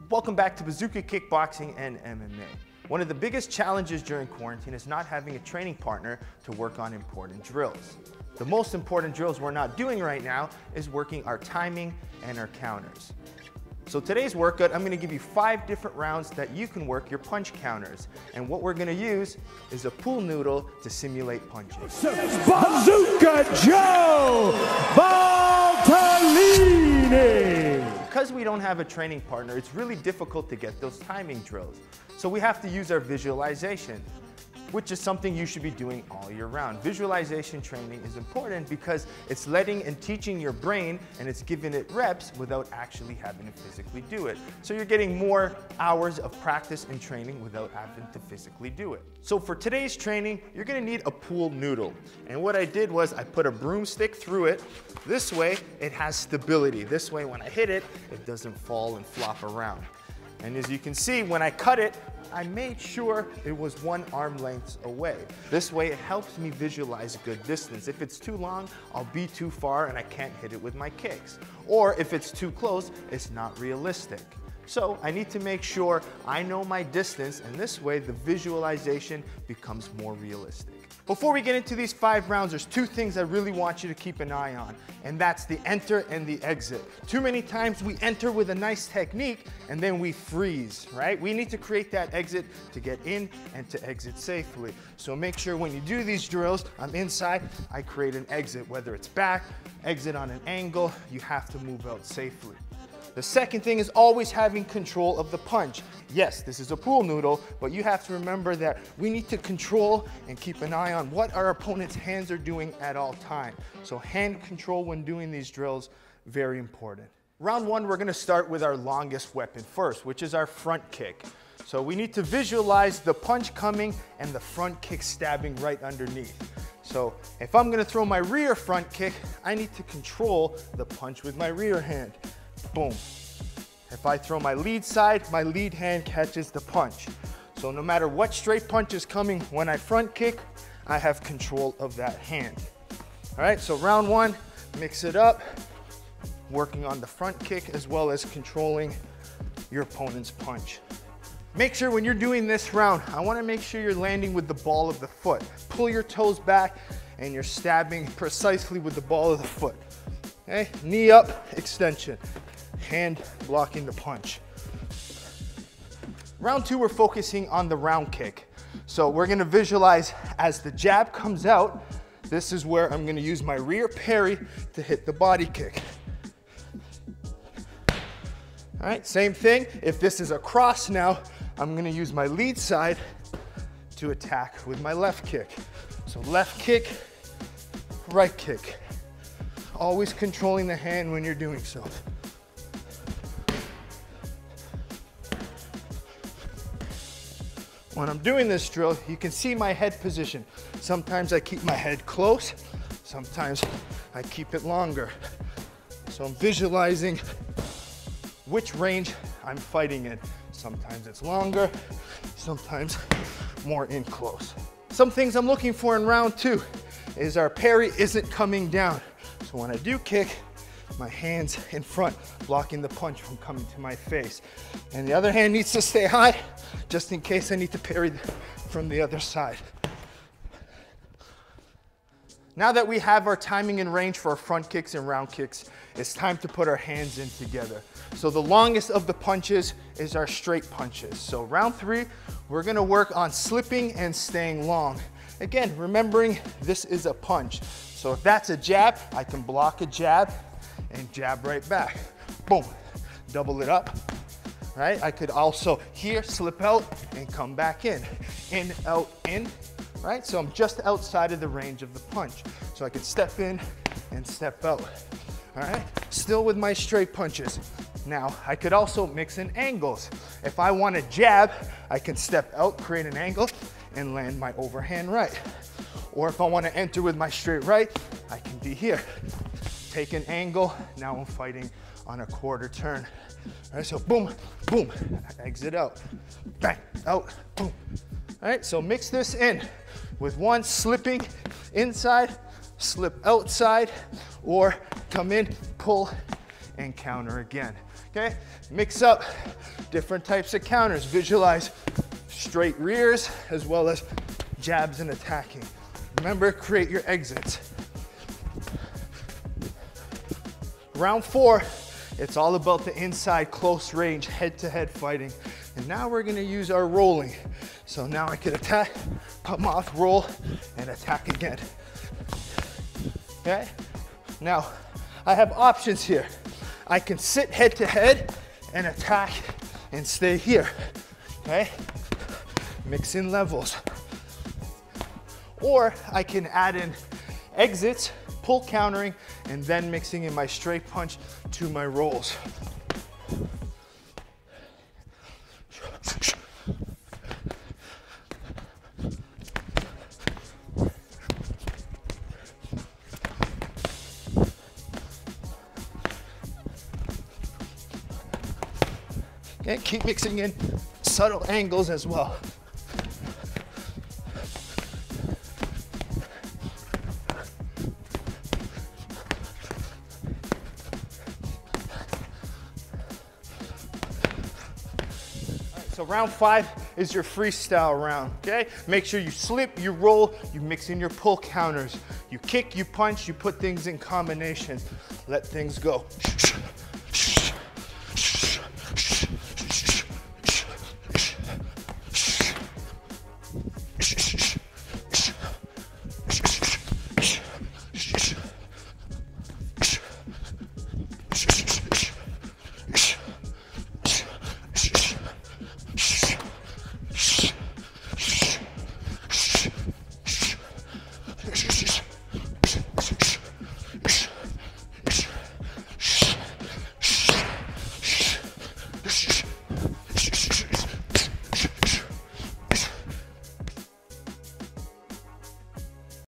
Welcome back to Bazooka Kickboxing and MMA. One of the biggest challenges during quarantine is not having a training partner to work on important drills. The most important drills we're not doing right now is working our timing and our counters. So today's workout, I'm going to give you 5 different rounds that you can work your punch counters. And what we're going to use is a pool noodle to simulate punches. Bazooka Joe Valtellini! Because we don't have a training partner, it's really difficult to get those timing drills. So we have to use our visualization, which is something you should be doing all year round. Visualization training is important because it's letting and teaching your brain, and it's giving it reps without actually having to physically do it. So you're getting more hours of practice and training without having to physically do it. So for today's training, you're gonna need a pool noodle. And what I did was I put a broomstick through it. This way, it has stability. This way, when I hit it, it doesn't fall and flop around. And as you can see, when I cut it, I made sure it was 1 arm length away. This way it helps me visualize a good distance. If it's too long, I'll be too far and I can't hit it with my kicks. Or if it's too close, it's not realistic. So I need to make sure I know my distance, and this way the visualization becomes more realistic. Before we get into these 5 rounds, there's 2 things I really want you to keep an eye on, and that's the enter and the exit. Too many times we enter with a nice technique and then we freeze, right? We need to create that exit to get in and to exit safely. So make sure when you do these drills, I'm inside, I create an exit, whether it's back, exit on an angle, you have to move out safely. The second thing is always having control of the punch. Yes, this is a pool noodle, but you have to remember that we need to control and keep an eye on what our opponent's hands are doing at all times. So hand control when doing these drills, very important. Round 1, we're gonna start with our longest weapon first, which is our front kick. So we need to visualize the punch coming and the front kick stabbing right underneath. So if I'm gonna throw my rear front kick, I need to control the punch with my rear hand. Boom. If I throw my lead side, my lead hand catches the punch. So no matter what straight punch is coming, when I front kick, I have control of that hand. All right, so round 1, mix it up, working on the front kick as well as controlling your opponent's punch. Make sure when you're doing this round, I want to make sure you're landing with the ball of the foot. Pull your toes back and you're stabbing precisely with the ball of the foot. Okay, knee up, extension. Hand blocking the punch. Round 2, we're focusing on the round kick. So we're gonna visualize as the jab comes out, this is where I'm gonna use my rear parry to hit the body kick. All right, same thing. If this is a cross now, I'm gonna use my lead side to attack with my left kick. So left kick, right kick. Always controlling the hand when you're doing so. When I'm doing this drill, you can see my head position. Sometimes I keep my head close, sometimes I keep it longer. So I'm visualizing which range I'm fighting in. Sometimes it's longer, sometimes more in close. Some things I'm looking for in round 2 is our parry isn't coming down. So when I do kick, my hand's in front, blocking the punch from coming to my face. And the other hand needs to stay high, just in case I need to parry from the other side. Now that we have our timing and range for our front kicks and round kicks, it's time to put our hands in together. So the longest of the punches is our straight punches. So round 3, we're gonna work on slipping and staying long. Again, remembering this is a punch. So if that's a jab, I can block a jab and jab right back. Boom, double it up, right? I could also here slip out and come back in, out, in, right? So I'm just outside of the range of the punch. So I could step in and step out, all right? Still with my straight punches. Now, I could also mix in angles. If I want to jab, I can step out, create an angle, and land my overhand right. Or if I want to enter with my straight right, I can be here. Take an angle, now I'm fighting on a quarter turn. All right, so boom, boom, exit out, bang, out, boom. All right, so mix this in with one slipping inside, slip outside, or come in, pull, and counter again. Okay, mix up different types of counters. Visualize straight rears as well as jabs and attacking. Remember, create your exits. Round 4, it's all about the inside close range, head-to-head fighting. And now we're gonna use our rolling. So now I can attack, come off, roll, and attack again. Okay? Now, I have options here. I can sit head-to-head and attack and stay here, okay? Mix in levels. Or I can add in exits, pull countering, and then mixing in my straight punch to my rolls. And keep mixing in subtle angles as well. So round 5 is your freestyle round, okay? Make sure you slip, you roll, you mix in your pull counters. You kick, you punch, you put things in combinations. Let things go.